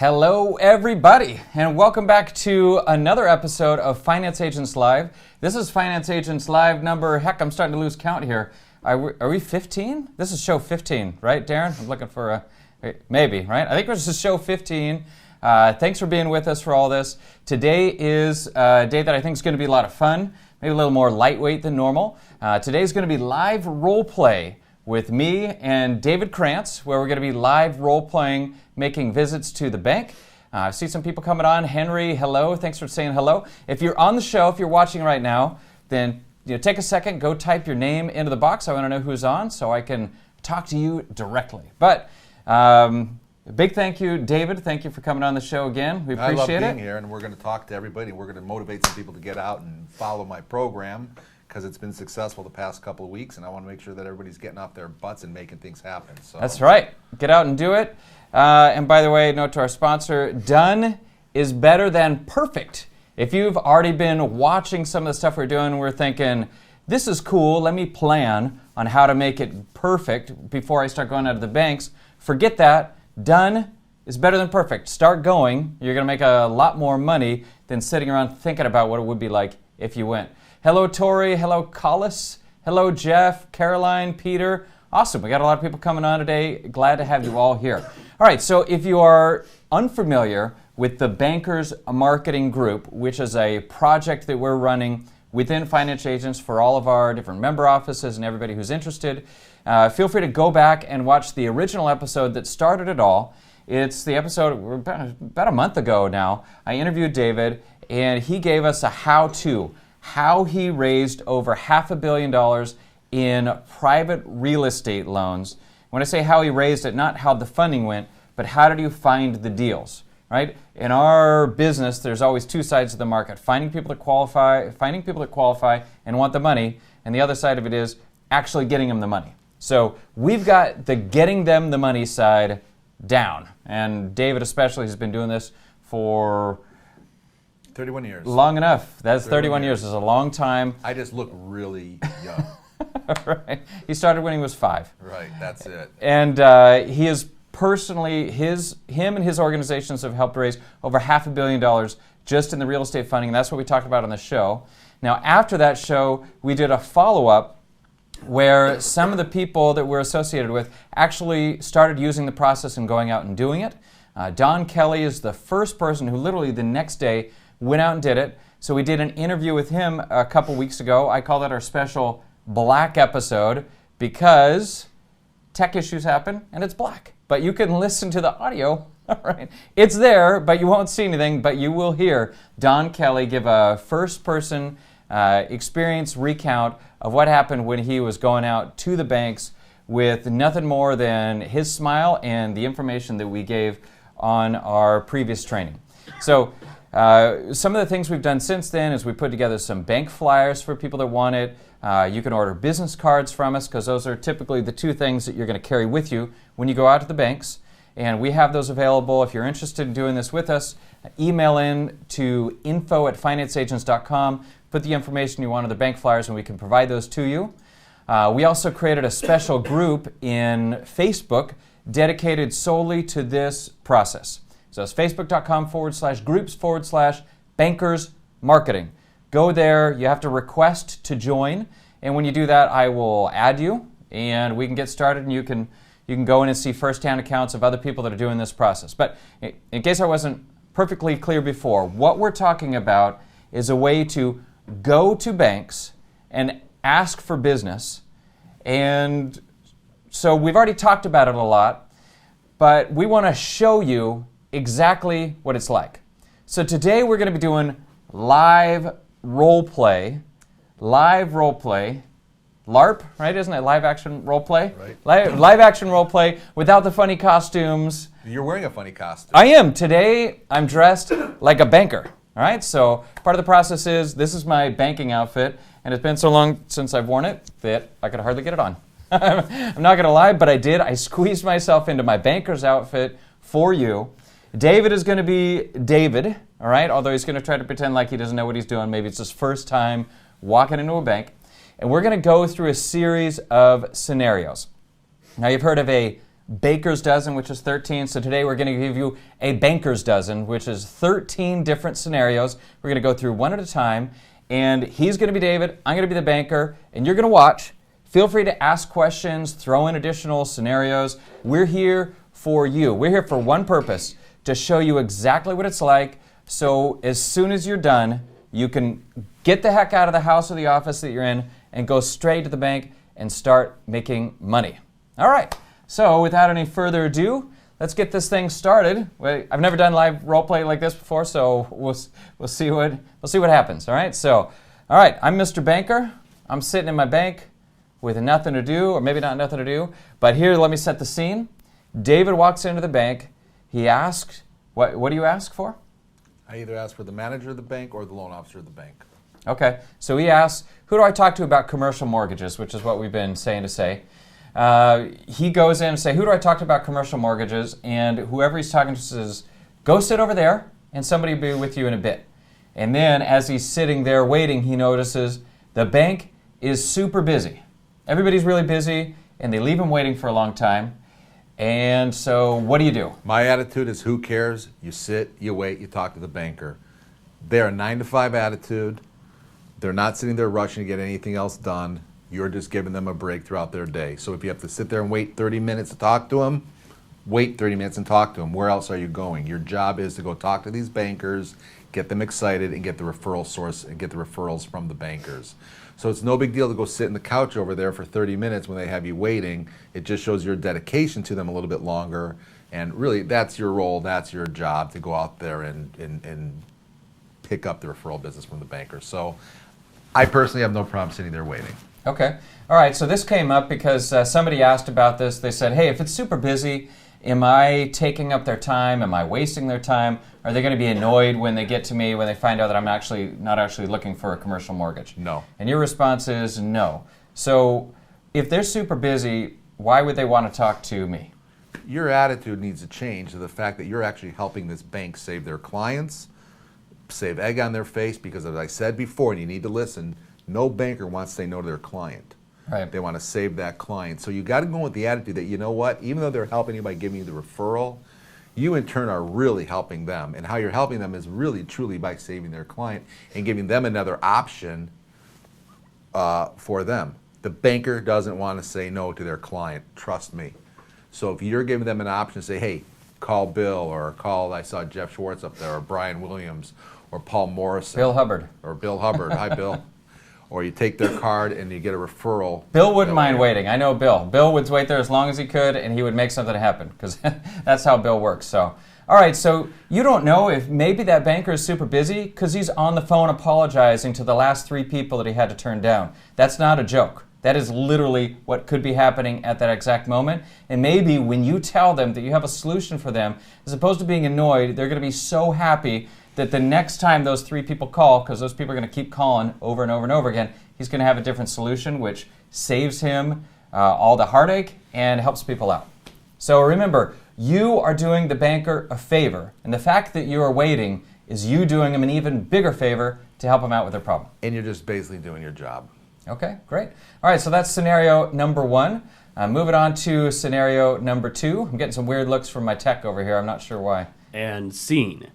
Hello, everybody, and welcome back to another episode of Finance Agents Live. This is Finance Agents Live number, I'm starting to lose count here. Are we 15? This is show 15, right, Darren? I'm looking for maybe, right? I think this is show 15. Thanks for being with us for all this. Today is a day that I think is going to be a lot of fun, maybe a little more lightweight than normal. Today is going to be live role play with me and David Crantz, where we're going to be live role-playing, making visits to the bank. I see some people coming on. Henry, hello. Thanks for saying hello. If you're on the show, if you're watching right now, then take a second, go type your name into the box. I want to know who's on so I can talk to you directly. But a big thank you, David. Thank you for coming on the show again. We appreciate it. I love being here, and we're going to talk to everybody. We're going to motivate some people to get out and follow my program, because it's been successful the past couple of weeks, and I want to make sure that everybody's getting off their butts and making things happen. So. That's right. Get out and do it. And by the way, note to our sponsor, done is better than perfect. If you've already been watching some of the stuff we're doing, we're thinking, this is cool, let me plan on how to make it perfect before I start going out of the banks. Forget that. Done is better than perfect. Start going. You're going to make a lot more money than sitting around thinking about what it would be like if you went. Hello, Tori. Hello, Collis. Hello, Jeff, Caroline, Peter. Awesome. We got a lot of people coming on today. Glad to have you all here. All right, so if you are unfamiliar with the Bankers Marketing Group, which is a project that we're running within Finance Agents for all of our different member offices and everybody who's interested, feel free to go back and watch the original episode that started it all. It's the episode about a month ago now. I interviewed David, and he gave us a how-to. How he raised over $500 million in private real estate loans. When I say how he raised it, not how the funding went, but how did you find the deals, right? In our business, there's always two sides of the market: finding people that qualify and want the money, and the other side of it is actually getting them the money. So we've got the getting them the money side down, and David especially has been doing this for 31 years. Long enough. That's 31 years. It's a long time. I just look really young. Right. He started when he was 5. Right, that's it. And he is personally, him and his organizations have helped raise over $500 million just in the real estate funding. That's what we talked about on the show. Now, after that show, we did a follow-up where some of the people that we're associated with actually started using the process and going out and doing it. Don Kelley is the first person who literally the next day went out and did it. So we did an interview with him a couple weeks ago. I call that our special black episode because tech issues happen and it's black. But you can listen to the audio, right? It's there, but you won't see anything, but you will hear Don Kelley give a first-person experience recount of what happened when he was going out to the banks with nothing more than his smile and the information that we gave on our previous training. So some of the things we've done since then is we put together some bank flyers for people that want it. You can order business cards from us because those are typically the two things that you're going to carry with you when you go out to the banks. And we have those available. If you're interested in doing this with us, email in to info@financeagents.com. Put the information you want on the bank flyers and we can provide those to you. We also created a special group in Facebook dedicated solely to this process. So it's facebook.com/groups/bankers marketing. Go there. You have to request to join. And when you do that, I will add you and we can get started and you can go in and see firsthand accounts of other people that are doing this process. But in case I wasn't perfectly clear before, what we're talking about is a way to go to banks and ask for business. And so we've already talked about it a lot, but we want to show you exactly what it's like. So today we're going to be doing live role play, LARP, right? Isn't it live action role play? Right. Live action role play without the funny costumes. You're wearing a funny costume. I am. Today I'm dressed like a banker. All right. So part of the process is this is my banking outfit, and it's been so long since I've worn it that I could hardly get it on. I'm not going to lie, but I did. I squeezed myself into my banker's outfit for you. David is going to be David, all right, although he's going to try to pretend like he doesn't know what he's doing. Maybe it's his first time walking into a bank. And we're going to go through a series of scenarios. Now, you've heard of a baker's dozen, which is 13. So today we're going to give you a banker's dozen, which is 13 different scenarios. We're going to go through one at a time. And he's going to be David, I'm going to be the banker, and you're going to watch. Feel free to ask questions, throw in additional scenarios. We're here for you. We're here for one purpose, to show you exactly what it's like. So as soon as you're done, you can get the heck out of the house or the office that you're in and go straight to the bank and start making money. All right, so without any further ado, let's get this thing started. I've never done live role play like this before, so we'll see what happens. All right, so I'm Mr. Banker. I'm sitting in my bank with nothing to do, or maybe not nothing to do. But here, let me set the scene. David walks into the bank. He asks, "What do you ask for?" I either ask for the manager of the bank or the loan officer of the bank. Okay, so he asks, "Who do I talk to about commercial mortgages?" Which is what we've been saying to say. He goes in and says, "Who do I talk to about commercial mortgages?" And whoever he's talking to says, "Go sit over there, and somebody will be with you in a bit." And then as he's sitting there waiting, he notices the bank is super busy. Everybody's really busy, and they leave him waiting for a long time. And so what do you do? My attitude is, who cares? You sit, you wait, you talk to the banker. They're a 9-to-5 attitude. They're not sitting there rushing to get anything else done. You're just giving them a break throughout their day. So if you have to sit there and wait 30 minutes to talk to them, wait 30 minutes and talk to them. Where else are you going? Your job is to go talk to these bankers, get them excited, and get the referral source and get the referrals from the bankers. So it's no big deal to go sit on the couch over there for 30 minutes when they have you waiting. It just shows your dedication to them a little bit longer. And really, that's your role, that's your job, to go out there and pick up the referral business from the banker. So I personally have no problem sitting there waiting. Okay. All right, so this came up because somebody asked about this. They said, hey, if it's super busy, am I taking up their time? Am I wasting their time? Are they going to be annoyed when they get to me, when they find out that I'm not actually looking for a commercial mortgage? No. And your response is no. So if they're super busy, why would they want to talk to me? Your attitude needs to change to the fact that you're actually helping this bank save their clients, save egg on their face, because as I said before, and you need to listen, no banker wants to say no to their client. Right. They want to save that client. So you got to go with the attitude that, you know what, even though they're helping you by giving you the referral, you in turn are really helping them. And how you're helping them is really truly by saving their client and giving them another option for them. The banker doesn't want to say no to their client, trust me. So if you're giving them an option to say, hey, call Bill, or call, I saw Jeff Schwartz up there, or Brian Williams, or Paul Morrison. Bill Hubbard. Or Bill Hubbard. Hi, Bill. Or you take their card and you get a referral. Bill wouldn't mind waiting. I know Bill. Bill would wait there as long as he could, and he would make something happen, because that's how Bill works. So, all right, so you don't know if maybe that banker is super busy because he's on the phone apologizing to the last 3 people that he had to turn down. That's not a joke. That is literally what could be happening at that exact moment. And maybe when you tell them that you have a solution for them, as opposed to being annoyed, they're going to be so happy that the next time those 3 people call, because those people are going to keep calling over and over and over again, he's going to have a different solution, which saves him all the heartache and helps people out. So remember, you are doing the banker a favor, and the fact that you are waiting is you doing him an even bigger favor to help him out with their problem. And you're just basically doing your job. Okay, great. All right, so that's scenario number 1. Moving on to scenario number 2. I'm getting some weird looks from my tech over here. I'm not sure why. And scene.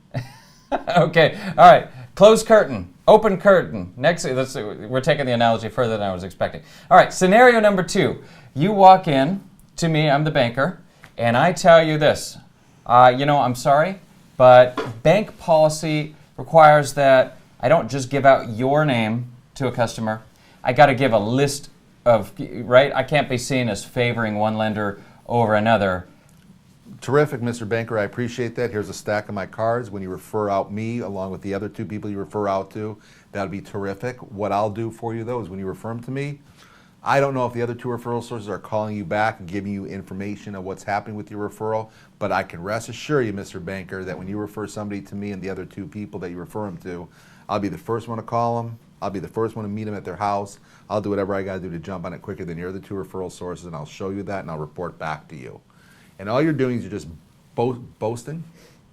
Okay, all right. Closed curtain, open curtain. Next, we're taking the analogy further than I was expecting. All right, scenario number 2. You walk in to me, I'm the banker, and I tell you this. I'm sorry, but bank policy requires that I don't just give out your name to a customer. I got to give a list of, right? I can't be seen as favoring one lender over another. Terrific, Mr. Banker. I appreciate that. Here's a stack of my cards. When you refer out me, along with the other 2 people you refer out to, that'll be terrific. What I'll do for you, though, is when you refer them to me, I don't know if the other 2 referral sources are calling you back and giving you information of what's happening with your referral, but I can rest assure you, Mr. Banker, that when you refer somebody to me and the other 2 people that you refer them to, I'll be the first one to call them. I'll be the first one to meet them at their house. I'll do whatever I got to do to jump on it quicker than your other 2 referral sources, and I'll show you that, and I'll report back to you. And all you're doing is you're just boosting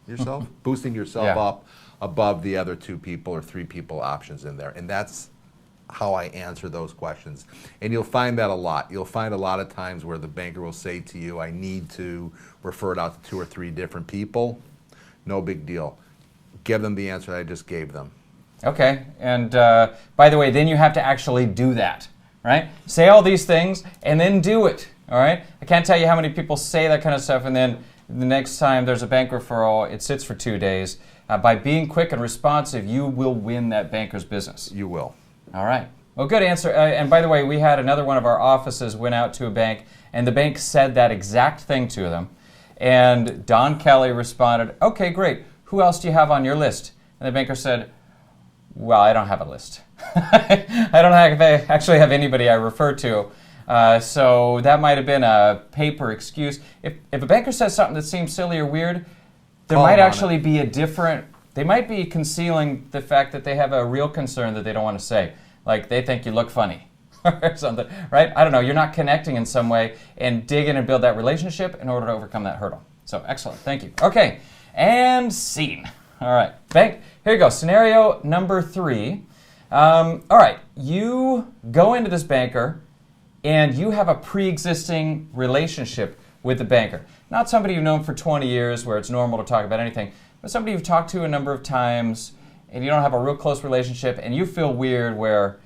yourself Yeah. up above the other 2 people or 3 people options in there. And that's how I answer those questions. And you'll find that a lot. You'll find a lot of times where the banker will say to you, I need to refer it out to 2 or 3 different people. No big deal. Give them the answer I just gave them. Okay, and by the way, then you have to actually do that, right? Say all these things and then do it, all right? I can't tell you how many people say that kind of stuff and then the next time there's a bank referral, it sits for 2 days. By being quick and responsive, you will win that banker's business. You will. All right. Well, good answer. And by the way, we had another one of our offices went out to a bank, and the bank said that exact thing to them. And Don Kelley responded, okay, great. Who else do you have on your list? And the banker said, well, I don't have a list. I don't actually have anybody I refer to. So that might have been a paper excuse. If a banker says something that seems silly or weird, there might actually be a different, they might be concealing the fact that they have a real concern that they don't want to say. Like they think you look funny or something, right? I don't know. You're not connecting in some way and dig in and build that relationship in order to overcome that hurdle. So excellent. Thank you. Okay. And scene. All right. Bank. Here you go. Scenario number 3. All right. You go into this banker and you have a pre-existing relationship with the banker. Not somebody you've known for 20 years where it's normal to talk about anything, but somebody you've talked to a number of times and you don't have a real close relationship and you feel weird where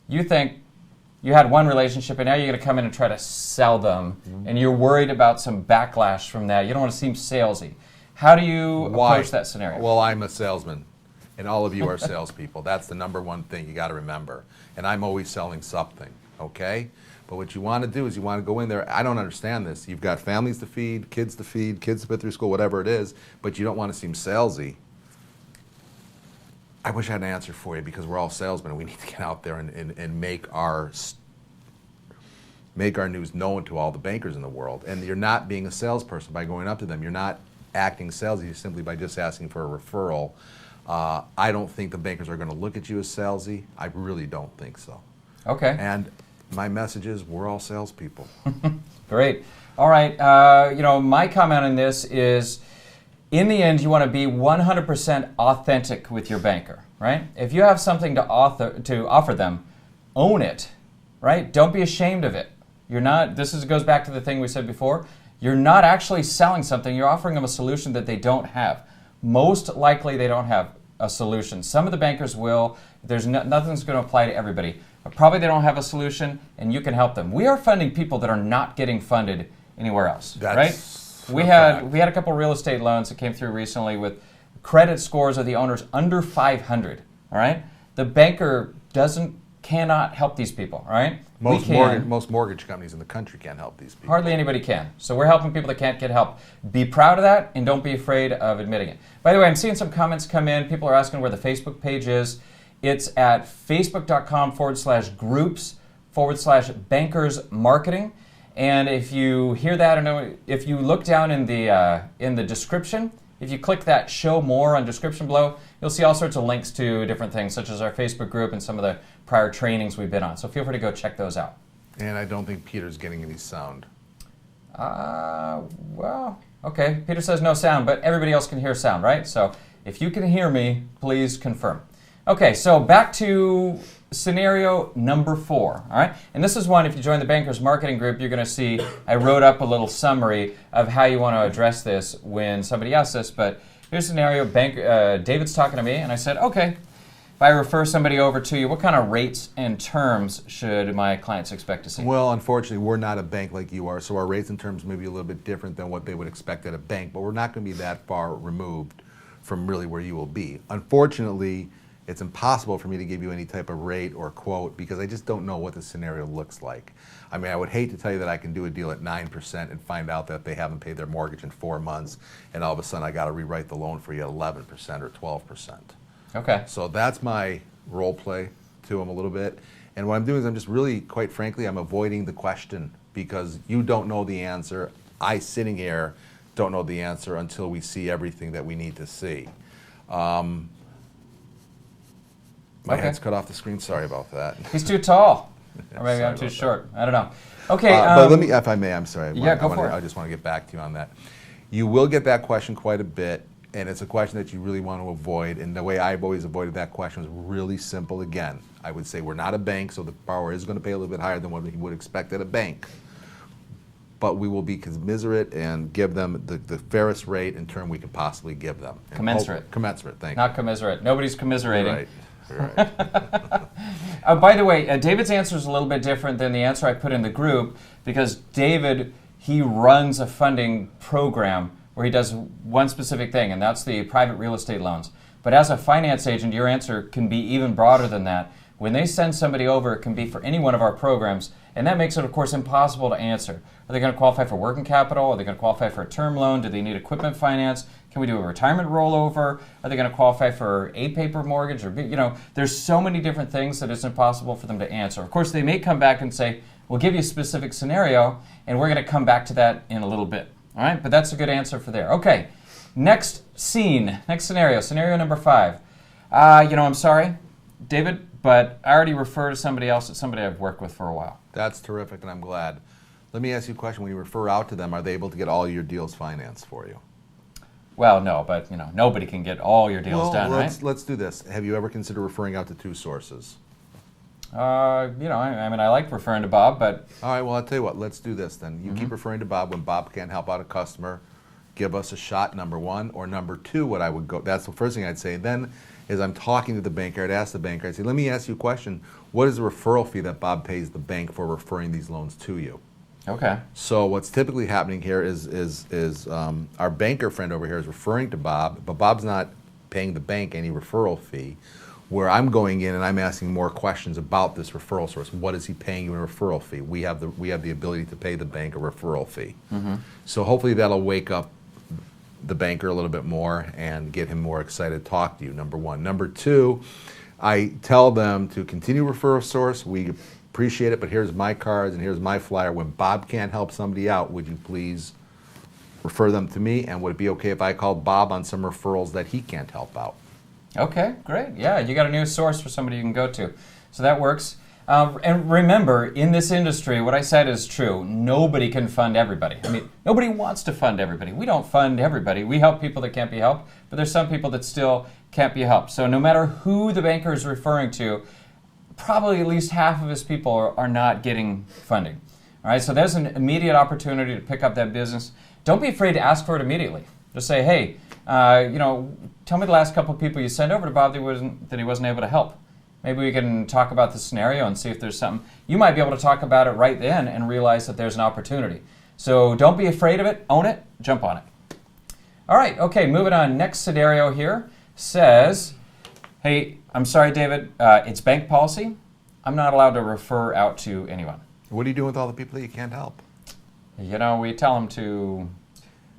you think you had one relationship and now you're going to come in and try to sell them and you're worried about some backlash from that. You don't want to seem salesy. How do you approach that scenario? Well, I'm a salesman and all of you are salespeople. That's the number one thing you got to remember. And I'm always selling something, okay? But what you want to do is you want to go in there. I don't understand this. You've got families to feed, kids to put through school, whatever it is, but you don't want to seem salesy. I wish I had an answer for you because we're all salesmen and we need to get out there and make our news known to all the bankers in the world. And you're not being a salesperson by going up to them. You're not acting salesy simply by just asking for a referral. I don't think the bankers are going to look at you as salesy. I really don't think so. Okay. And my message is we're all salespeople. Great. All right. My comment on this is, in the end, you want to be 100% authentic with your banker, right? If you have something to offer them, own it, right? Don't be ashamed of it. You're not. Goes back to the thing we said before. You're not actually selling something. You're offering them a solution that they don't have. Most likely, they don't have a solution. Some of the bankers will. Nothing's going to apply to everybody. Probably they don't have a solution, and you can help them. We are funding people that are not getting funded anywhere else, right? We had a couple real estate loans that came through recently with credit scores of the owners under 500. All right, the banker cannot help these people. All right, most mortgage companies in the country can't help these people. Hardly anybody can. So we're helping people that can't get help. Be proud of that, and don't be afraid of admitting it. By the way, I'm seeing some comments come in. People are asking where the Facebook page is. It's at facebook.com/groups/bankers marketing. And if you hear that, if you look down in the description, if you click that show more on description below, you'll see all sorts of links to different things, such as our Facebook group and some of the prior trainings we've been on. So feel free to go check those out. And I don't think Peter's getting any sound. Well, okay. Peter says no sound, but everybody else can hear sound, right? So if you can hear me, please confirm. Okay, so back to scenario number 4, all right? And this is one, if you join the Bankers Marketing Group, you're going to see I wrote up a little summary of how you want to address this when somebody asks this, but here's a scenario. David's talking to me, and I said, okay, if I refer somebody over to you, what kind of rates and terms should my clients expect to see? Well, unfortunately, we're not a bank like you are, so our rates and terms may be a little bit different than what they would expect at a bank, but we're not going to be that far removed from really where you will be. Unfortunately, it's impossible for me to give you any type of rate or quote because I just don't know what the scenario looks like. I mean, I would hate to tell you that I can do a deal at 9% and find out that they haven't paid their mortgage in 4 months, and all of a sudden I got to rewrite the loan for you at 11% or 12%. Okay. So that's my role play to them a little bit. And what I'm doing is I'm just really, quite frankly, I'm avoiding the question because you don't know the answer. I, sitting here, don't know the answer until we see everything that we need to see. My head's cut off the screen. Sorry about that. He's too tall. Or maybe I'm too short. I don't know. Okay. But let me, if I may, I'm sorry. Yeah, go for it. I just want to get back to you on that. You will get that question quite a bit. and it's a question that you really want to avoid. And the way I've always avoided that question was really simple. Again, I would say we're not a bank, so the borrower is going to pay a little bit higher than what he would expect at a bank. But we will be commiserate and give them the fairest rate in term we can possibly give them. And Commensurate. Commensurate, thank you. Not commiserate. Nobody's commiserating. Right. Right. By the way, David's answer is a little bit different than the answer I put in the group because David, he runs a funding program where he does one specific thing, and that's the private real estate loans. But as a finance agent, your answer can be even broader than that. When they send somebody over, it can be for any one of our programs, and that makes it, of course, impossible to answer. Are they going to qualify for working capital? Are they going to qualify for a term loan? Do they need equipment finance? Can we do a retirement rollover? Are they going to qualify for a paper mortgage? Or, there's so many different things that it's impossible for them to answer. Of course, they may come back and say, we'll give you a specific scenario, and we're going to come back to that in a little bit. All right, but that's a good answer for there. Okay, next scenario number 5. I'm sorry, David, but I already refer to somebody else. It's somebody I've worked with for a while. That's terrific, and I'm glad. Let me ask you a question. When you refer out to them, are they able to get all your deals financed for you? Well, no, but nobody can get all your deals done, right? Let's do this. Have you ever considered referring out to 2 sources? I like referring to Bob, but... All right, well, I'll tell you what. Let's do this then. You keep referring to Bob. When Bob can't help out a customer, give us a shot, number 1. Or number 2, that's the first thing I'd say. Then, as I'm talking to the banker, I'd ask the banker, I'd say, let me ask you a question. What is the referral fee that Bob pays the bank for referring these loans to you? Okay. So what's typically happening here is our banker friend over here is referring to Bob, but Bob's not paying the bank any referral fee, where I'm going in and I'm asking more questions about this referral source. What is he paying you a referral fee? We have the ability to pay the bank a referral fee. Mm-hmm. So hopefully that'll wake up the banker a little bit more and get him more excited to talk to you, number 1. Number 2, I tell them to continue referral source. We appreciate it, but here's my cards and here's my flyer. When Bob can't help somebody out, would you please refer them to me? And would it be okay if I called Bob on some referrals that he can't help out? Okay, great. Yeah, you got a new source for somebody you can go to. So that works. And remember, in this industry, what I said is true. Nobody can fund everybody. Nobody wants to fund everybody. We don't fund everybody. We help people that can't be helped, but there's some people that still can't be helped. So no matter who the banker is referring to, probably at least half of his people are not getting funding. All right, so there's an immediate opportunity to pick up that business. Don't be afraid to ask for it immediately. Just say, hey, tell me the last couple of people you sent over to Bob that he wasn't able to help. Maybe we can talk about the scenario and see if there's something. You might be able to talk about it right then and realize that there's an opportunity. So don't be afraid of it. Own it. Jump on it. All right. Okay, moving on. Next scenario here says, hey, I'm sorry, David. It's bank policy. I'm not allowed to refer out to anyone. What are you doing with all the people that you can't help? We tell them to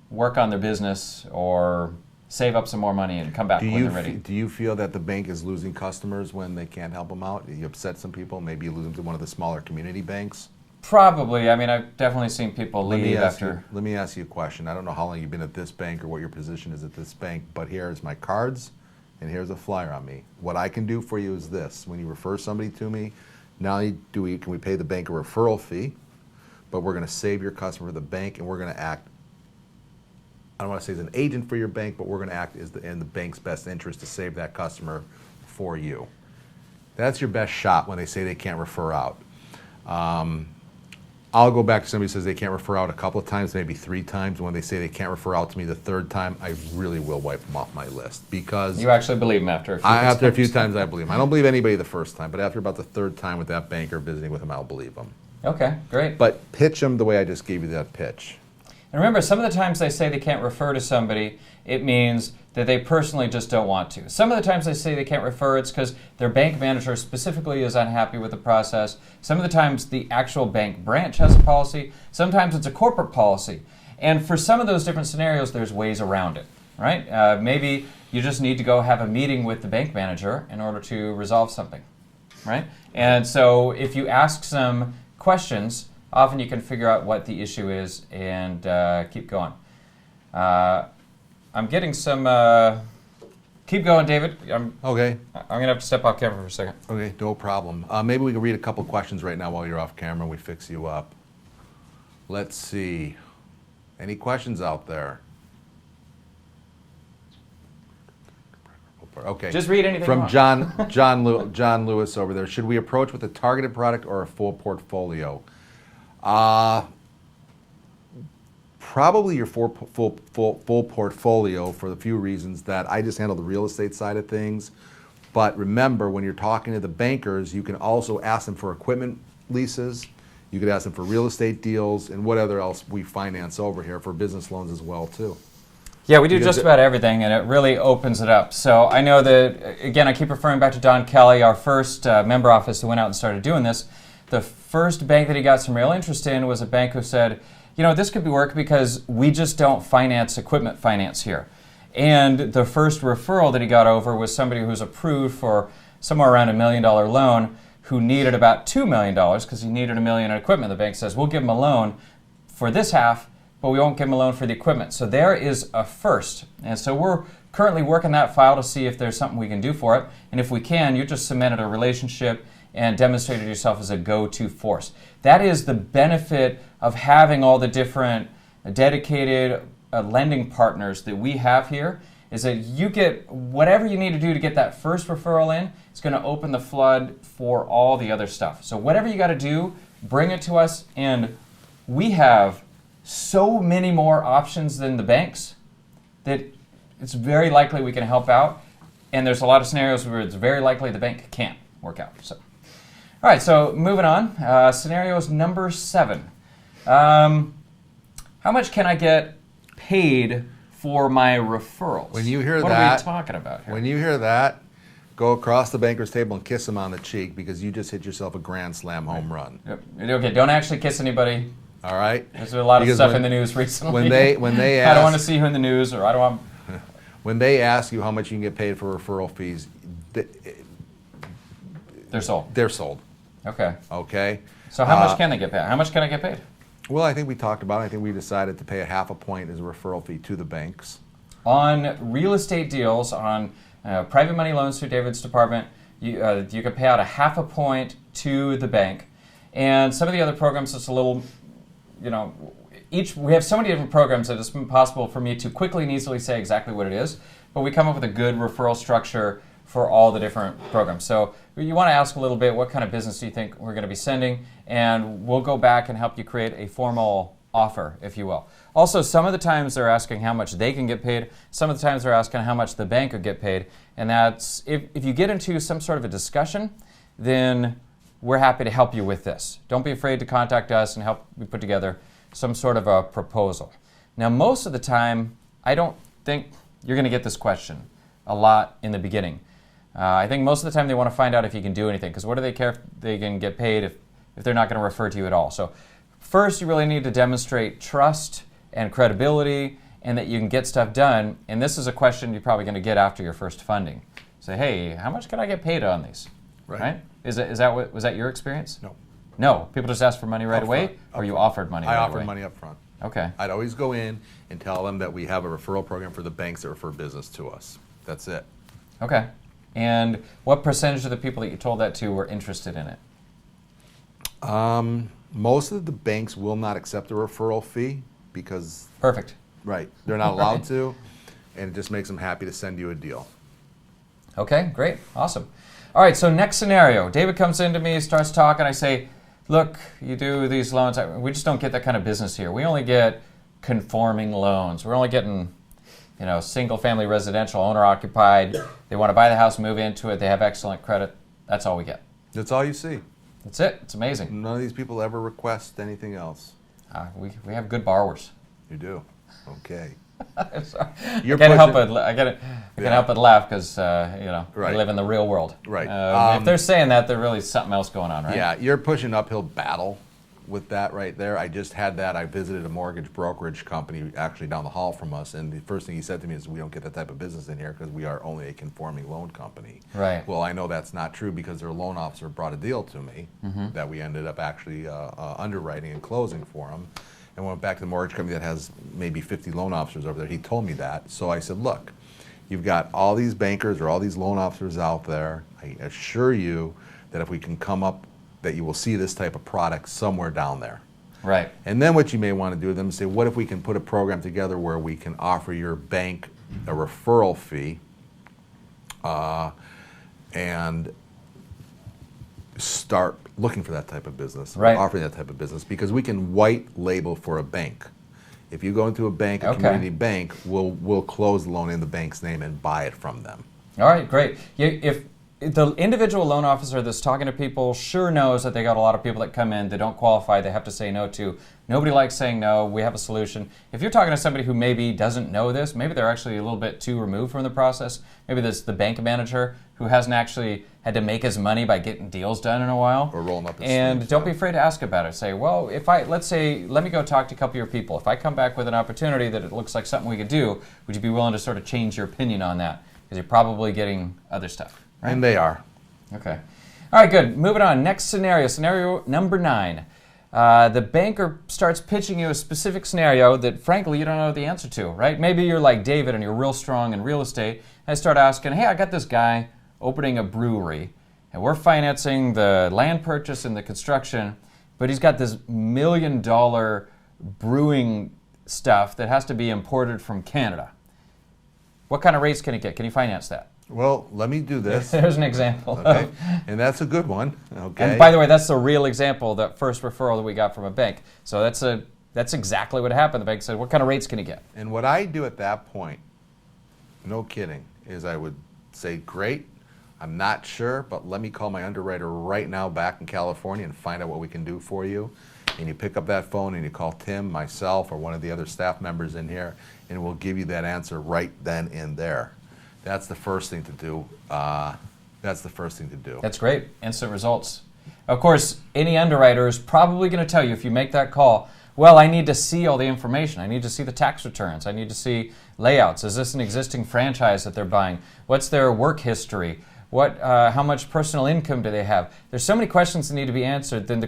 work on their business or save up some more money and come back when they're ready. Do you feel that the bank is losing customers when they can't help them out? You upset some people? Maybe you lose them to one of the smaller community banks? Probably. I've definitely seen people leave after. Let me ask you a question. I don't know how long you've been at this bank or what your position is at this bank, but here's my cards and here's a flyer on me. What I can do for you is this. When you refer somebody to me, not only can we pay the bank a referral fee, but we're going to save your customer for the bank, and we're going to act, I don't want to say as an agent for your bank, but we're going to act in the bank's best interest to save that customer for you. That's your best shot when they say they can't refer out. I'll go back to somebody who says they can't refer out a couple of times, maybe 3 times. When they say they can't refer out to me the 3rd time, I really will wipe them off my list, because you actually believe them after a few times. After a few times, I believe them. I don't believe anybody the first time, but after about the 3rd time with that banker visiting with them, I'll believe them. Okay, great. But pitch them the way I just gave you that pitch. And remember, some of the times they say they can't refer to somebody, it means that they personally just don't want to. Some of the times they say they can't refer, it's because their bank manager specifically is unhappy with the process. Some of the times the actual bank branch has a policy. Sometimes it's a corporate policy. And for some of those different scenarios, there's ways around it, right? Maybe you just need to go have a meeting with the bank manager in order to resolve something, right? And so if you ask some questions, often you can figure out what the issue is and keep going. I'm getting some... keep going, David. Okay. I'm going to have to step off camera for a second. Okay, no problem. Maybe we can read a couple questions right now while you're off camera and we fix you up. Let's see. Any questions out there? for it. Okay. Just read anything From you want. John Lewis over there. Should we approach with a targeted product or a full portfolio? Probably your full portfolio for the few reasons that I just handle the real estate side of things. But remember, when you're talking to the bankers, you can also ask them for equipment leases. You could ask them for real estate deals and whatever else we finance over here for business loans as well too. Yeah, we do just about everything, and it really opens it up. So I know that, again, I keep referring back to Don Kelley, our first member office who went out and started doing this. The first bank that he got some real interest in was a bank who said, you know, this could be work because we just don't finance equipment finance here. And the first referral that he got over was somebody who was approved for somewhere around $1 million loan who needed about $2 million because he needed $1 million in equipment. The bank says, we'll give him a loan for this half, but we won't give him a loan for the equipment. So there is a first. And so we're currently working that file to see if there's something we can do for it. And if we can, you just cemented a relationship and demonstrated yourself as a go-to force. That is the benefit of having all the different dedicated lending partners that we have here, is that you get whatever you need to do to get that first referral in. It's going to open the flood for all the other stuff. So whatever you got to do, bring it to us, and we have so many more options than the banks that it's very likely we can help out, and there's a lot of scenarios where it's very likely the bank can't work out. So, all right, so moving on. Scenarios number 7. How much can I get paid for my referrals? When you hear what that, are we talking about here? When you hear that, go across the banker's table and kiss him on the cheek because you just hit yourself a grand slam home run. Yep. Okay, don't actually kiss anybody. All right. There's a lot of stuff in the news recently. When they ask, I don't want to see you in the news, or I don't want. When they ask you how much you can get paid for referral fees, they're sold. They're sold. Okay. Okay. So how much can they get paid? How much can I get paid? Well, I think we talked about it. I think we decided to pay a half a point as a referral fee to the banks. On real estate deals, on private money loans through David's department, you can pay out a half a point to the bank. And some of the other programs, it's a little, we have so many different programs that it's impossible for me to quickly and easily say exactly what it is, but we come up with a good referral structure for all the different programs. So you want to ask a little bit, what kind of business do you think we're going to be sending? And we'll go back and help you create a formal offer, if you will. Also, some of the times they're asking how much they can get paid. Some of the times they're asking how much the bank could get paid. And that's, if you get into some sort of a discussion, then we're happy to help you with this. Don't be afraid to contact us and help we put together some sort of a proposal. Now, most of the time, I don't think you're going to get this question a lot in the beginning. I think most of the time they want to find out if you can do anything, because what do they care if they can get paid if they're not going to refer to you at all? So first, you really need to demonstrate trust and credibility and that you can get stuff done. And this is a question you're probably going to get after your first funding. Say, hey, how much can I get paid on these? Right. Was that your experience? No. No. People just asked for money right away, Upfront. or you offered money right away? I offered money up front. Okay. I'd always go in and tell them that we have a referral program for the banks that refer business to us. That's it. Okay. And what percentage of the people that you told that to were interested in it? Most of the banks will not accept a referral fee because... Perfect. Right. They're not allowed to, and it just makes them happy to send you a deal. Okay, great. Awesome. All right, so next scenario. David comes into me, starts talking. I say, look, you do these loans. We just don't get that kind of business here. We only get conforming loans. We're only getting, single-family residential, owner-occupied. They want to buy the house, move into it. They have excellent credit. That's all we get. That's all you see. That's it. It's amazing. None of these people ever request anything else. We have good borrowers. You do. Okay. I can't help but laugh because Right. we live in the real world. Right. If they're saying that, there's really something else going on, right? Yeah, you're pushing an uphill battle with that right there. I just had that. I visited a mortgage brokerage company actually down the hall from us, and the first thing he said to me is, we don't get that type of business in here because we are only a conforming loan company. Right. Well, I know that's not true because their loan officer brought a deal to me that we ended up actually underwriting and closing for them. And went back to the mortgage company that has maybe 50 loan officers over there. He told me that. So I said, look, you've got all these bankers or all these loan officers out there. I assure you that if we can come up, that you will see this type of product somewhere down there. Right. And then what you may want to do with them is say, what if we can put a program together where we can offer your bank a referral fee and start looking for that type of business, Right. offering that type of business, because we can white label for a bank. If you go into a bank, a Okay. community bank, we'll close the loan in the bank's name and buy it from them. All right, great. If the individual loan officer that's talking to people sure knows that they got a lot of people that come in, they don't qualify, they have to say no to. Nobody likes saying no. We have a solution. If you're talking to somebody who maybe doesn't know this, maybe they're actually a little bit too removed from the process. Maybe there's the bank manager who hasn't actually had to make his money by getting deals done in a while. Or rolling up his And sleeves, don't yeah. be afraid to ask about it. Say, well, let me go talk to a couple of your people. If I come back with an opportunity that it looks like something we could do, would you be willing to sort of change your opinion on that? Because you're probably getting other stuff. Right? And they are. Okay. All right, good. Moving on. Next scenario, scenario number 9. The banker starts pitching you a specific scenario that, frankly, you don't know the answer to, right? Maybe you're like David and you're real strong in real estate. And I start asking, hey, I got this guy opening a brewery, and we're financing the land purchase and the construction, but he's got this $1 million brewing stuff that has to be imported from Canada. What kind of rates can he get? Can he finance that? Well, let me do this. There's an example. Okay. And that's a good one. Okay. And by the way, that's the real example, that first referral that we got from a bank. So that's exactly what happened. The bank said, what kind of rates can he get? And what I do at that point, no kidding, is I would say, great, I'm not sure, but let me call my underwriter right now back in California and find out what we can do for you. And you pick up that phone and you call Tim, myself, or one of the other staff members in here, and we'll give you that answer right then and there. That's the first thing to do. That's great. Instant results. Of course, any underwriter is probably going to tell you, if you make that call, well, I need to see all the information. I need to see the tax returns. I need to see layouts. Is this an existing franchise that they're buying? What's their work history? How much personal income do they have? There's so many questions that need to be answered. Then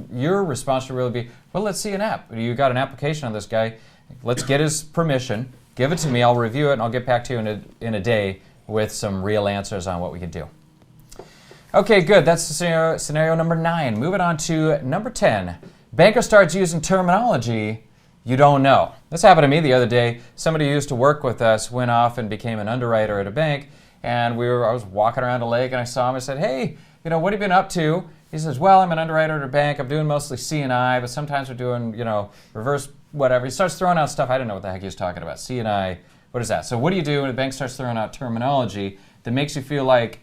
your response should really be, well, let's see an app. You got an application on this guy. Let's get his permission. Give it to me. I'll review it, and I'll get back to you in a day with some real answers on what we can do. Okay, good. That's scenario number 9. Moving on to number 10. Banker starts using terminology you don't know. This happened to me the other day. Somebody who used to work with us went off and became an underwriter at a bank, and I was walking around a lake, and I saw him. I said, hey, what have you been up to? He says, well, I'm an underwriter at a bank. I'm doing mostly C&I, but sometimes we're doing, reverse whatever. He starts throwing out stuff. I didn't know what the heck he was talking about. C&I, what is that? So what do you do when the bank starts throwing out terminology that makes you feel like,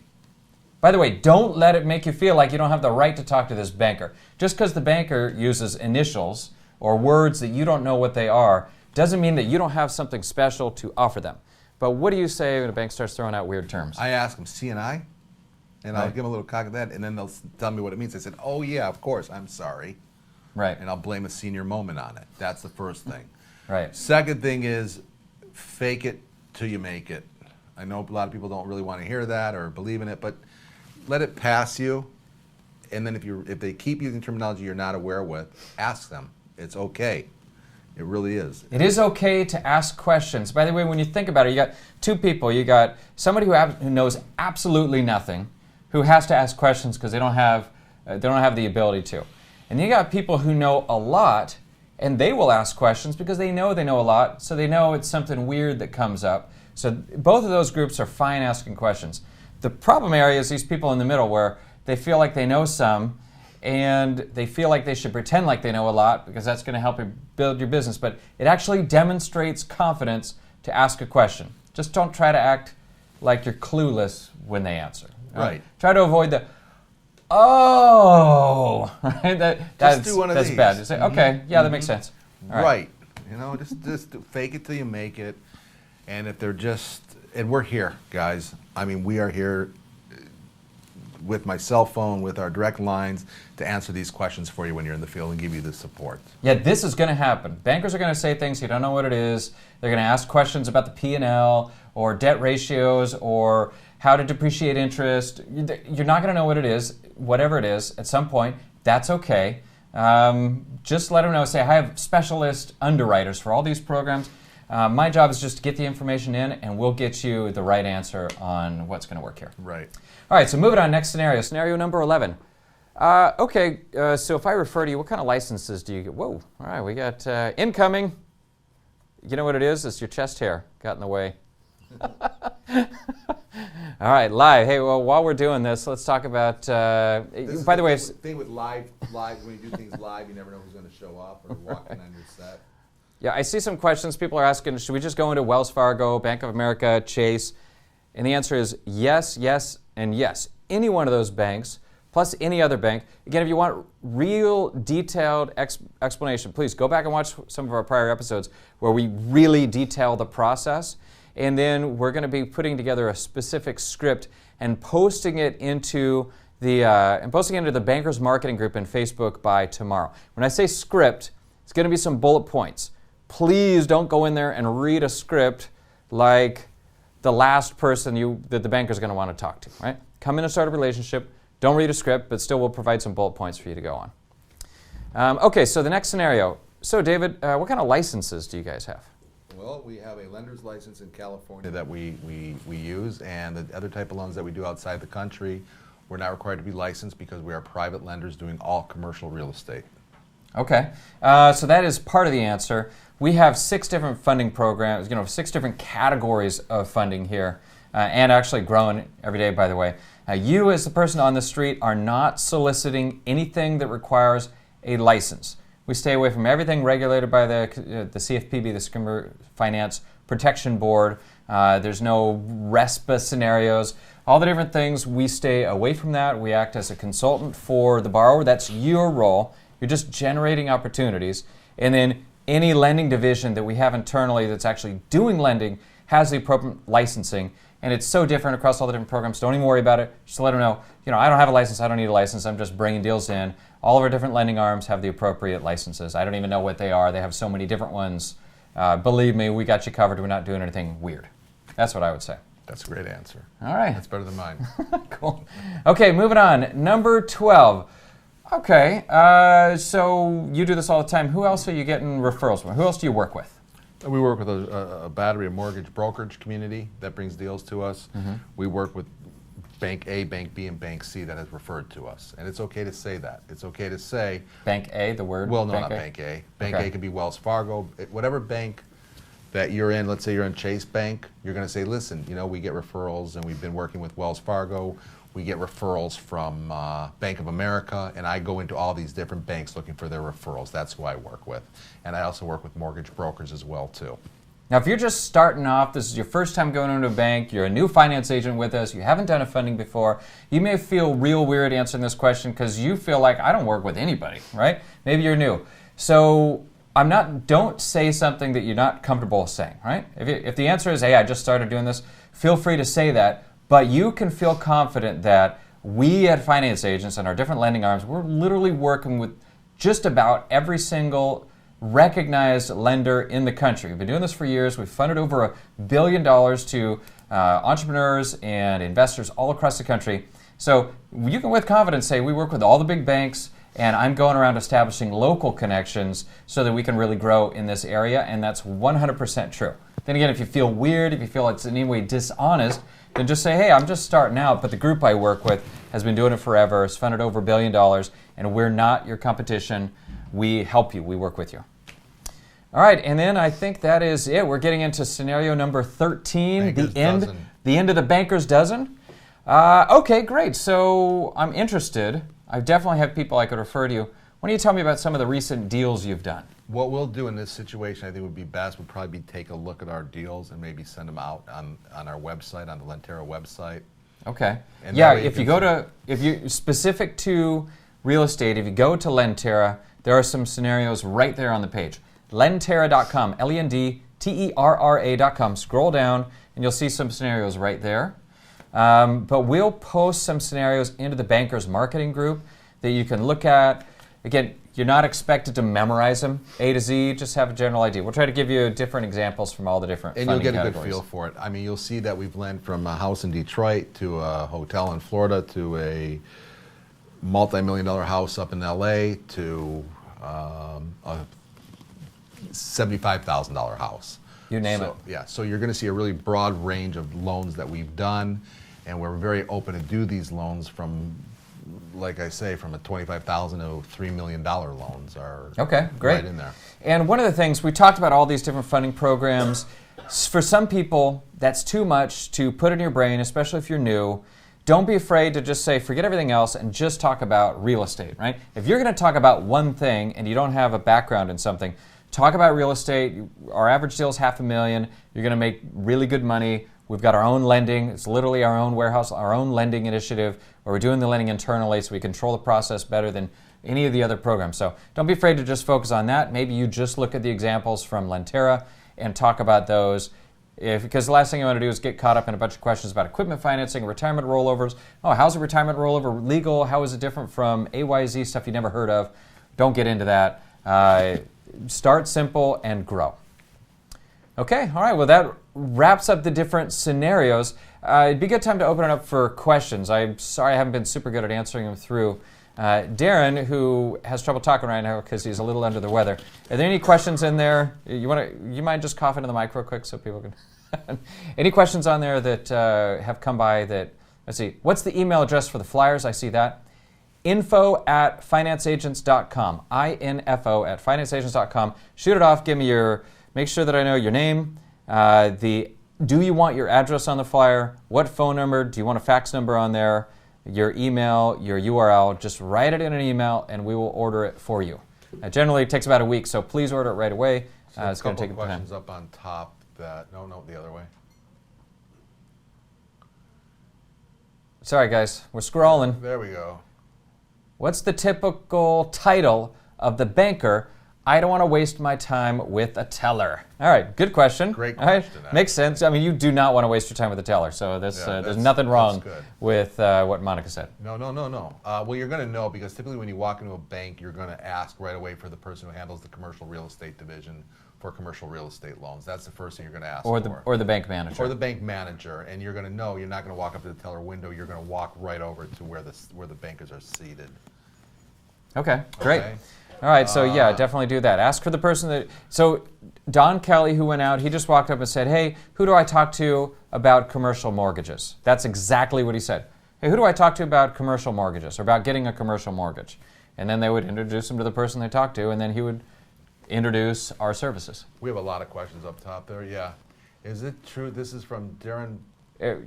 by the way, don't let it make you feel like you don't have the right to talk to this banker. Just because the banker uses initials or words that you don't know what they are doesn't mean that you don't have something special to offer them. But what do you say when a bank starts throwing out weird terms? I ask them C&I, and I'll give them a little cock of that, and then they'll tell me what it means. I said, oh yeah, of course, I'm sorry. Right. And I'll blame a senior moment on it. That's the first thing. Right. Second thing is fake it till you make it. I know a lot of people don't really want to hear that or believe in it, but let it pass you. And then if they keep using terminology you're not aware with, ask them. It's okay. It really is. It is okay to ask questions. By the way, when you think about it, you got two people. You got somebody who knows absolutely nothing, who has to ask questions because they don't have the ability to. And you got people who know a lot, and they will ask questions because they know a lot, so they know it's something weird that comes up. So both of those groups are fine asking questions. The problem area is these people in the middle where they feel like they know some, and they feel like they should pretend like they know a lot because that's going to help you build your business. But it actually demonstrates confidence to ask a question. Just don't try to act like you're clueless when they answer. Right. Try to avoid the, oh, right? Just do one of that's these. bad. You say, okay, yeah, that makes sense. All Right. Just fake it till you make it. And if they're and we're here, guys. I mean, we are here with my cell phone, with our direct lines, to answer these questions for you when you're in the field and give you the support. Yeah, this is going to happen. Bankers are going to say things you don't know what it is. They're going to ask questions about the P&L or debt ratios or how to depreciate interest. You're not going to know what it is, whatever it is, at some point. That's okay. Just let them know. Say, I have specialist underwriters for all these programs. My job is just to get the information in, and we'll get you the right answer on what's going to work here. Right. All right, so moving on, next scenario. Scenario number 11. So if I refer to you, what kind of licenses do you get? Whoa, all right, we got incoming. You know what it is? It's your chest hair got in the way. All right, live. Hey, well, while we're doing this, let's talk about. By the way, thing with live when you do things live, you never know who's going to show up or walk in on your set. Yeah, I see some questions. People are asking, should we just go into Wells Fargo, Bank of America, Chase? And the answer is yes, yes, and yes. Any one of those banks, plus any other bank. Again, if you want real detailed explanation, please go back and watch some of our prior episodes where we really detail the process. And then we're going to be putting together a specific script and posting it into the Bankers Marketing Group in Facebook by tomorrow. When I say script, it's going to be some bullet points. Please don't go in there and read a script like the last person that the banker's going to want to talk to, right? Come in and start a relationship. Don't read a script, but still we'll provide some bullet points for you to go on. Okay, so the next scenario. So David, what kind of licenses do you guys have? Well, we have a lender's license in California that we use, and the other type of loans that we do outside the country, we're not required to be licensed because we are private lenders doing all commercial real estate. Okay, so that is part of the answer. We have 6 different funding programs, 6 different categories of funding here, and actually growing every day, by the way. You, as the person on the street, are not soliciting anything that requires a license. We stay away from everything regulated by the CFPB, the Consumer Finance Protection Board. There's no RESPA scenarios. All the different things, we stay away from that. We act as a consultant for the borrower. That's your role. You're just generating opportunities. And then any lending division that we have internally that's actually doing lending has the appropriate licensing. And it's so different across all the different programs. Don't even worry about it. Just let them know, I don't have a license. I don't need a license. I'm just bringing deals in. All of our different lending arms have the appropriate licenses. I don't even know what they are. They have so many different ones. Believe me, we got you covered. We're not doing anything weird. That's what I would say. That's a great answer. All right. That's better than mine. Cool. Okay, moving on. Number 12. Okay, so you do this all the time. Who else are you getting referrals from? Who else do you work with? We work with a battery of mortgage brokerage community that brings deals to us. Mm-hmm. We work with Bank A, Bank B, and Bank C that has referred to us. And it's okay to say that. It's okay to say... Bank A, the word? Well, no, Bank not A? Bank A. Bank A could be Wells Fargo. Whatever bank that you're in, let's say you're in Chase Bank, you're going to say, listen, we get referrals, and we've been working with Wells Fargo. We get referrals from Bank of America, and I go into all these different banks looking for their referrals. That's who I work with. And I also work with mortgage brokers as well, too. Now, if you're just starting off, this is your first time going into a bank, you're a new finance agent with us, you haven't done a funding before, you may feel real weird answering this question because you feel like, I don't work with anybody, right? Maybe you're new. So don't say something that you're not comfortable saying, right? If the answer is, hey, I just started doing this, feel free to say that, but you can feel confident that we at Finance Agents and our different lending arms, we're literally working with just about every single recognized lender in the country. We've been doing this for years. We've funded over $1 billion to entrepreneurs and investors all across the country. So you can with confidence say we work with all the big banks, and I'm going around establishing local connections so that we can really grow in this area, and that's 100% true. Then again, if you feel weird, if you feel it's in any way dishonest, then just say, hey, I'm just starting out, but the group I work with has been doing it forever, has funded over $1 billion, and we're not your competition. We help you. We work with you. All right, and then I think that is it. We're getting into scenario number 13, the end of the banker's dozen. Okay, great. So I'm interested. I definitely have people I could refer to you. Why don't you tell me about some of the recent deals you've done? What we'll do in this situation, I think would be best, would probably be take a look at our deals and maybe send them out on our website, on the Lentera website. Okay. And yeah, if you specific to real estate, if you go to Lentera, there are some scenarios right there on the page. Lentera.com, LENDTERRA.com. Scroll down and you'll see some scenarios right there. But we'll post some scenarios into the Bankers Marketing Group that you can look at. Again, you're not expected to memorize them A to Z, just have a general idea. We'll try to give you different examples from all the different funding categories. And you'll get a good feel for it. I mean, you'll see that we've lent from a house in Detroit to a hotel in Florida to a multi-million-dollar house up in LA to a $75,000 house. You name it. Yeah, so you're going to see a really broad range of loans that we've done, and we're very open to do these loans from, like I say, from a $25,000 to $3 million loans are okay, great. right in there. And one of the things, we talked about all these different funding programs. For some people, that's too much to put in your brain, especially if you're new. Don't be afraid to just say, forget everything else and just talk about real estate, right? If you're going to talk about one thing and you don't have a background in something, talk about real estate. Our average deal is $500,000. You're going to make really good money. We've got our own lending. It's literally our own warehouse, our own lending initiative where we're doing the lending internally so we control the process better than any of the other programs. So don't be afraid to just focus on that. Maybe you just look at the examples from Lentera and talk about those. Because the last thing you want to do is get caught up in a bunch of questions about equipment financing, retirement rollovers. Oh, how's a retirement rollover legal? How is it different from AYZ stuff you never heard of? Don't get into that. Start simple and grow. Okay, all right, well that wraps up the different scenarios. It'd be a good time to open it up for questions. I'm sorry I haven't been super good at answering them through. Darren, who has trouble talking right now because he's a little under the weather. Are there any questions in there? You mind just cough into the mic real quick so people can... Any questions on there that have come by that, let's see, what's the email address for the flyers? I see that. info@financeagents.com. info@financeagents.com. Shoot it off, give me make sure that I know your name, do you want your address on the flyer, what phone number, do you want a fax number on there, your email, your URL, just write it in an email and we will order it for you. Generally it takes about a week, so please order it right away. So it's going to take a couple time. questions up on top that, no, the other way. Sorry guys, we're scrolling. There we go. What's the typical title of the banker? I don't want to waste my time with a teller. All right, good question. Great question. Right? Makes sense. I mean, you do not want to waste your time with a teller, so there's nothing wrong with what Monica said. No. Well, you're going to know because typically when you walk into a bank, you're going to ask right away for the person who handles the commercial real estate division for commercial real estate loans. That's the first thing you're going to ask for. Or the bank manager. Or the bank manager, and you're going to know you're not going to walk up to the teller window. You're going to walk right over to where the bankers are seated. Okay, great. Okay. All right, so yeah, definitely do that. Ask for the person that... So Don Kelley, who went out, he just walked up and said, hey, who do I talk to about commercial mortgages? That's exactly what he said. Hey, who do I talk to about commercial mortgages or about getting a commercial mortgage? And then they would introduce him to the person they talked to, and then he would introduce our services. We have a lot of questions up top there, yeah. Is it true, this is from Darren...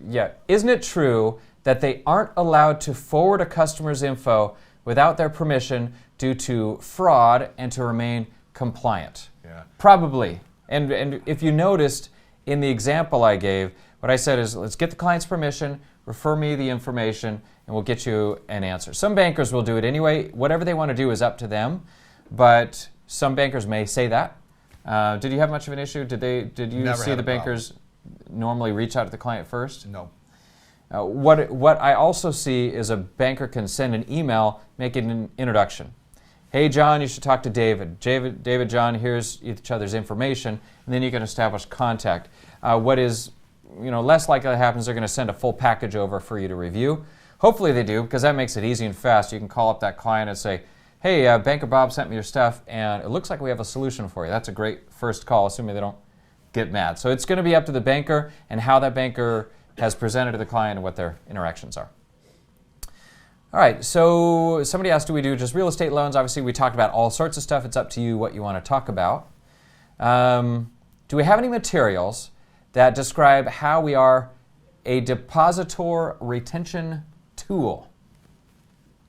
Yeah, isn't it true that they aren't allowed to forward a customer's info without their permission due to fraud and to remain compliant? Yeah. Probably. And if you noticed in the example I gave, what I said is let's get the client's permission, refer me the information, and we'll get you an answer. Some bankers will do it anyway. Whatever they want to do is up to them, but some bankers may say that. Did you have much of an issue? Did you see the bankers normally reach out to the client first? No. What I also see is a banker can send an email making an introduction. Hey, John, you should talk to David. David, John, here's each other's information, and then you can establish contact. What is less likely that happens, they're going to send a full package over for you to review. Hopefully they do, because that makes it easy and fast. You can call up that client and say, hey, Banker Bob sent me your stuff, and it looks like we have a solution for you. That's a great first call, assuming they don't get mad. So it's going to be up to the banker and how that banker has presented to the client and what their interactions are. All right, so somebody asked, do we do just real estate loans? Obviously, we talked about all sorts of stuff. It's up to you what you want to talk about. Do we have any materials that describe how we are a depositor retention tool?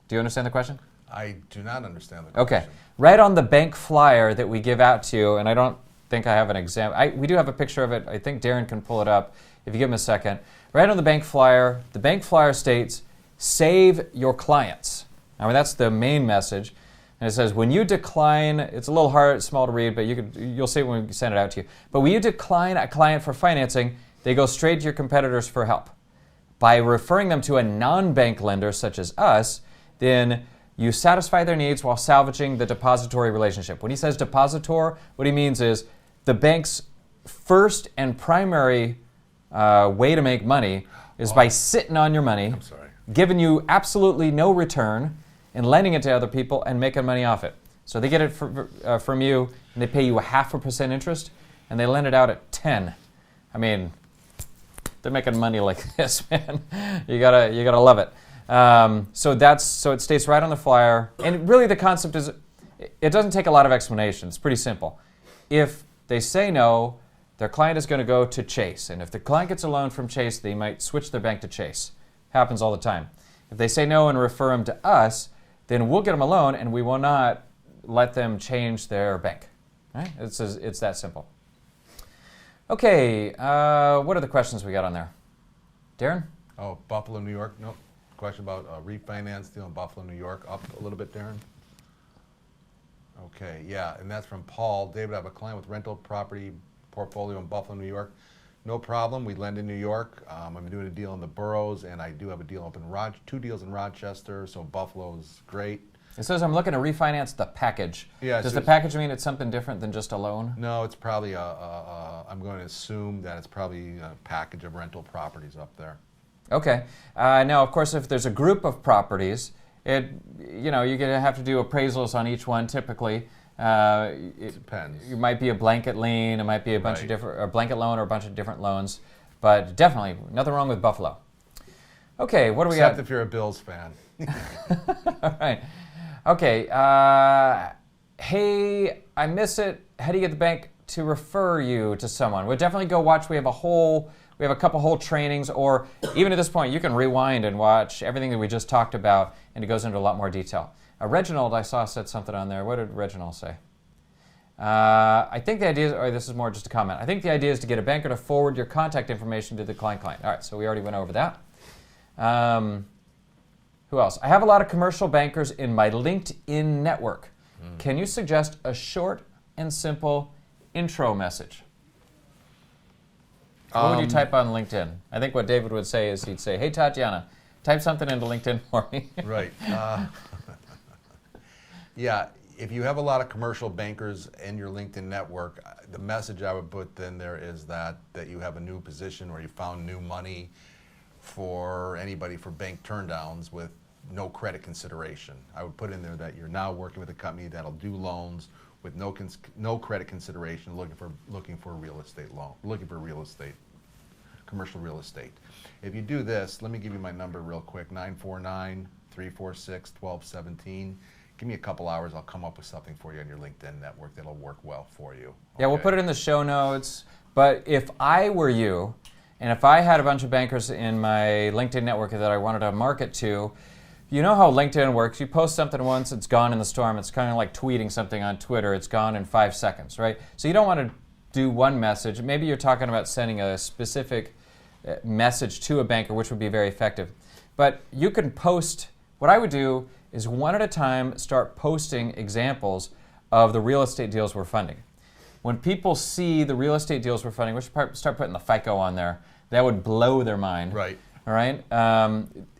Do you understand the question? I do not understand the question. Okay. Right on the bank flyer that we give out to you, and I don't think I have an example. We do have a picture of it. I think Darren can pull it up if you give him a second. Right on the bank flyer states, save your clients. I mean, that's the main message. And it says, when you decline, it's a little hard, small to read, but you'll see it when we send it out to you. But when you decline a client for financing, they go straight to your competitors for help. By referring them to a non-bank lender such as us, then you satisfy their needs while salvaging the depository relationship. When he says depositor, what he means is the bank's first and primary way to make money is by sitting on your money, giving you absolutely no return, and lending it to other people and making money off it. So they get it from you, and they pay you 0.5% interest, and they lend it out at 10. I mean, they're making money like this, man. You gotta love it. So it states right on the flyer, and really the concept is, it doesn't take a lot of explanation. It's pretty simple. If they say no, their client is going to go to Chase. And if the client gets a loan from Chase, they might switch their bank to Chase. Happens all the time. If they say no and refer them to us, then we'll get them a loan and we will not let them change their bank. Right? It's that simple. Okay, what are the questions we got on there? Darren? Oh, Buffalo, New York. No question about refinance deal in Buffalo, New York. Up a little bit, Darren. Okay, yeah, and that's from Paul. David, I have a client with rental property portfolio in Buffalo, New York. No problem. We lend in New York. I'm doing a deal in the boroughs, and I do have a deal up in two deals in Rochester. So Buffalo's great. It says I'm looking to refinance the package. Yeah, does the package mean it's something different than just a loan? No, it's probably I'm going to assume that it's probably a package of rental properties up there. Okay. Now, of course, if there's a group of properties, you're going to have to do appraisals on each one typically. It depends. It might be a blanket lien. It might be a bunch of different, a blanket loan or a bunch of different loans. But definitely, nothing wrong with Buffalo. Okay, what do we got? Except if you're a Bills fan. All right. Okay. Hey, I miss it. How do you get the bank to refer you to someone? We'll definitely go watch. We have a couple whole trainings, or even at this point, you can rewind and watch everything that we just talked about, and it goes into a lot more detail. Reginald, I saw, said something on there. What did Reginald say? I think the idea is, or this is more just a comment. I think the idea is to get a banker to forward your contact information to the client. All right, so we already went over that. Who else? I have a lot of commercial bankers in my LinkedIn network. Can you suggest a short and simple intro message? What would you type on LinkedIn? I think what David would say is he'd say, hey, Tatiana, type something into LinkedIn for me. Right. Yeah, if you have a lot of commercial bankers in your LinkedIn network, the message I would put in there is that you have a new position or you found new money for anybody for bank turndowns with no credit consideration. I would put in there that you're now working with a company that'll do loans with no credit consideration, looking for a real estate loan, commercial real estate. If you do this, let me give you my number real quick, 949-346-1217. Give me a couple hours, I'll come up with something for you on your LinkedIn network that'll work well for you. Okay? Yeah, we'll put it in the show notes. But if I were you, and if I had a bunch of bankers in my LinkedIn network that I wanted to market to, you know how LinkedIn works. You post something once, it's gone in the storm. It's kind of like tweeting something on Twitter. It's gone in 5 seconds, right? So you don't want to do one message. Maybe you're talking about sending a specific message to a banker, which would be very effective. But you can post, what I would do is one at a time start posting examples of the real estate deals we're funding. When people see the real estate deals we're funding, we should start putting the FICO on there. That would blow their mind. Right. All right.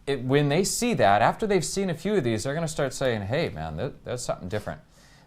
When they see that, after they've seen a few of these, they're going to start saying, hey, man, that's something different.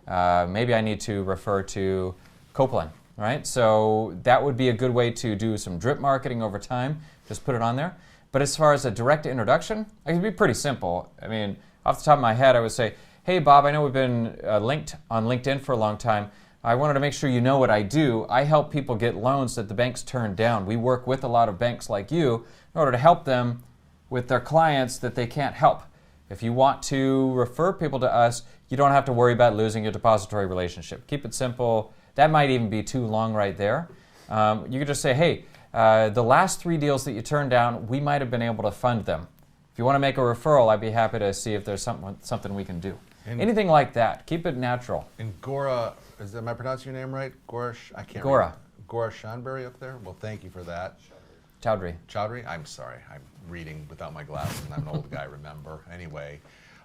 Maybe I need to refer to Copeland, right? So that would be a good way to do some drip marketing over time. Just put it on there. But as far as a direct introduction, it can be pretty simple. I mean, off the top of my head, I would say, hey, Bob, I know we've been linked on LinkedIn for a long time. I wanted to make sure you know what I do. I help people get loans that the banks turn down. We work with a lot of banks like you in order to help them with their clients that they can't help. If you want to refer people to us, you don't have to worry about losing your depository relationship. Keep it simple. That might even be too long right there. You could just say, hey, the last 3 deals that you turned down, we might have been able to fund them. If you want to make a referral, I'd be happy to see if there's something we can do. Anything like that. Keep it natural. And Gora, am I pronouncing your name right? Gora, I can't Gora. remember. Gora Shanberry up there? Well, thank you for that. Chowdhury. I'm sorry. I'm reading without my glasses, and I'm an old guy, remember. Anyway,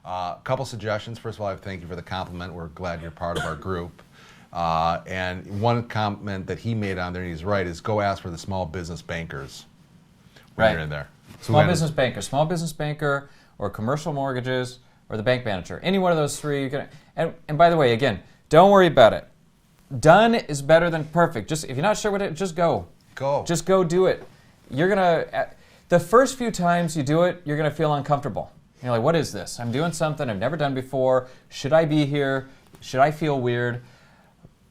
a couple suggestions. First of all, I thank you for the compliment. We're glad you're part of our group. And one comment that he made on there, and he's right, is go ask for the small business bankers when you're in there. So small business banker, or commercial mortgages, or the bank manager. Any one of those 3. And by the way, again, don't worry about it. Done is better than perfect. If you're not sure what it, just go. Just go do it. The first few times you do it, you're gonna feel uncomfortable. You're like, what is this? I'm doing something I've never done before. Should I be here? Should I feel weird?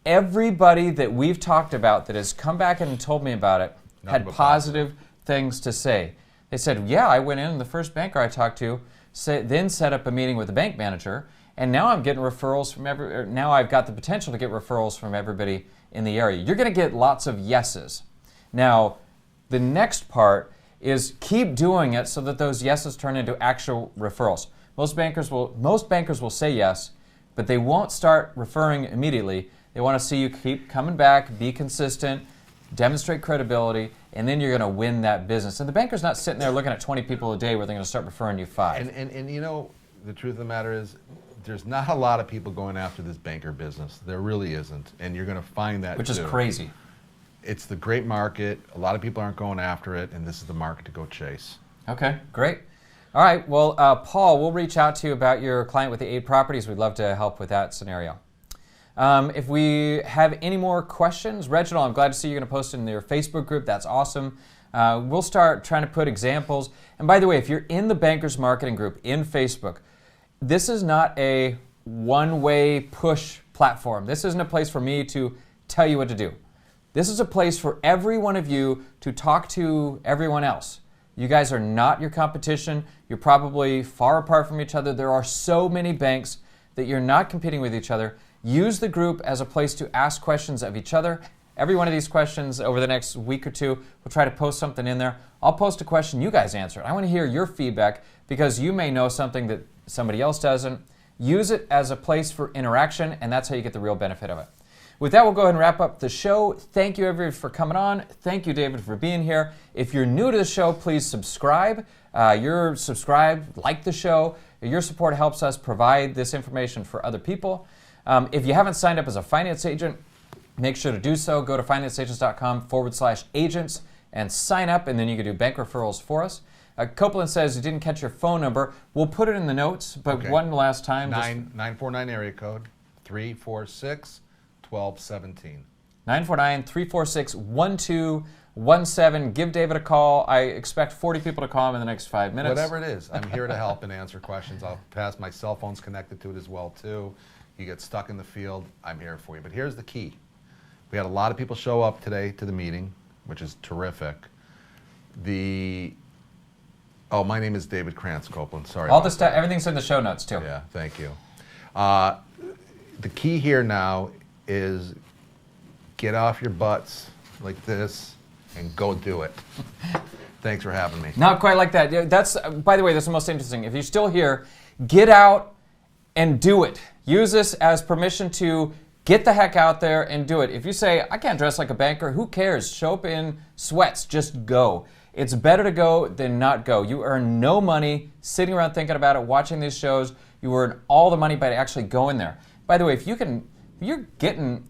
Everybody that we've talked about that has come back and told me about it had positive things to say. They said, yeah, I went in and the first banker I talked to then set up a meeting with the bank manager, and now I'm getting referrals from now I've got the potential to get referrals from everybody in the area. You're going to get lots of yeses. Now, the next part is keep doing it so that those yeses turn into actual referrals. Most bankers will say yes, but they won't start referring immediately. They want to see you keep coming back, be consistent, demonstrate credibility, and then you're going to win that business. And the banker's not sitting there looking at 20 people a day where they're going to start referring you 5. And you know, the truth of the matter is, there's not a lot of people going after this banker business. There really isn't. And you're going to find that Which is crazy. It's the great market. A lot of people aren't going after it, and this is the market to go chase. Okay, great. All right, well, Paul, we'll reach out to you about your client with the 8 properties. We'd love to help with that scenario. If we have any more questions, Reginald, I'm glad to see you're going to post in your Facebook group. That's awesome. We'll start trying to put examples. And by the way, if you're in the Bankers Marketing Group in Facebook, this is not a one-way push platform. This isn't a place for me to tell you what to do. This is a place for every one of you to talk to everyone else. You guys are not your competition. You're probably far apart from each other. There are so many banks that you're not competing with each other. Use the group as a place to ask questions of each other. Every one of these questions over the next week or two, we'll try to post something in there. I'll post a question, you guys answer it. I want to hear your feedback because you may know something that somebody else doesn't. Use it as a place for interaction, and that's how you get the real benefit of it. With that, we'll go ahead and wrap up the show. Thank you, everybody, for coming on. Thank you, David, for being here. If you're new to the show, please subscribe. You're subscribed, like the show. Your support helps us provide this information for other people. If you haven't signed up as a finance agent, make sure to do so. Go to financeagents.com/agents and sign up, and then you can do bank referrals for us. Copeland says you didn't catch your phone number. We'll put it in the notes, but Okay. one last time. 949 area code, 346-1217. 949-346-1217. Give David a call. I expect 40 people to call him in the next 5 minutes. Whatever it is, I'm here to help and answer questions. I'll pass, my cell phone's connected to it as well, too. You get stuck in the field, I'm here for you. But here's the key. We had a lot of people show up today to the meeting, which is terrific. Oh, my name is David Crantz, Copeland. Sorry. All the stuff, everything's in the show notes, too. Yeah, thank you. The key here now is get off your butts like this and go do it. Thanks for having me. Not quite like that. That's, by the way, that's the most interesting. If you're still here, get out and do it. Use this as permission to get the heck out there and do it. If you say, I can't dress like a banker, who cares? Show up in sweats. Just go. It's better to go than not go. You earn no money sitting around thinking about it, watching these shows. You earn all the money by actually going there. By the way, if you're getting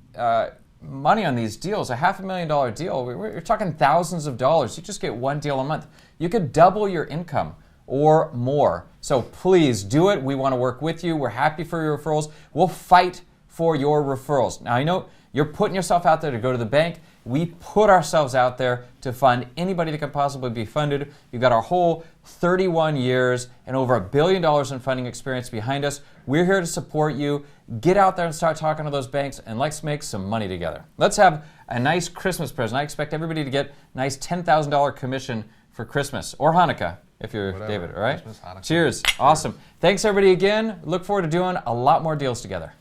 money on these deals, a $500,000 deal, we're talking thousands of dollars. You just get one deal a month. You could double your income or more. So please do it. We want to work with you. We're happy for your referrals. We'll fight for your referrals. Now, I know you're putting yourself out there to go to the bank. We put ourselves out there to fund anybody that can possibly be funded. You've got our whole 31 years and over $1 billion in funding experience behind us. We're here to support you. Get out there and start talking to those banks, and let's make some money together. Let's have a nice Christmas present. I expect everybody to get a nice $10,000 commission for Christmas or Hanukkah if you're Whatever. David, all right? Christmas, Hanukkah. Cheers. Awesome. Thanks, everybody, again. Look forward to doing a lot more deals together.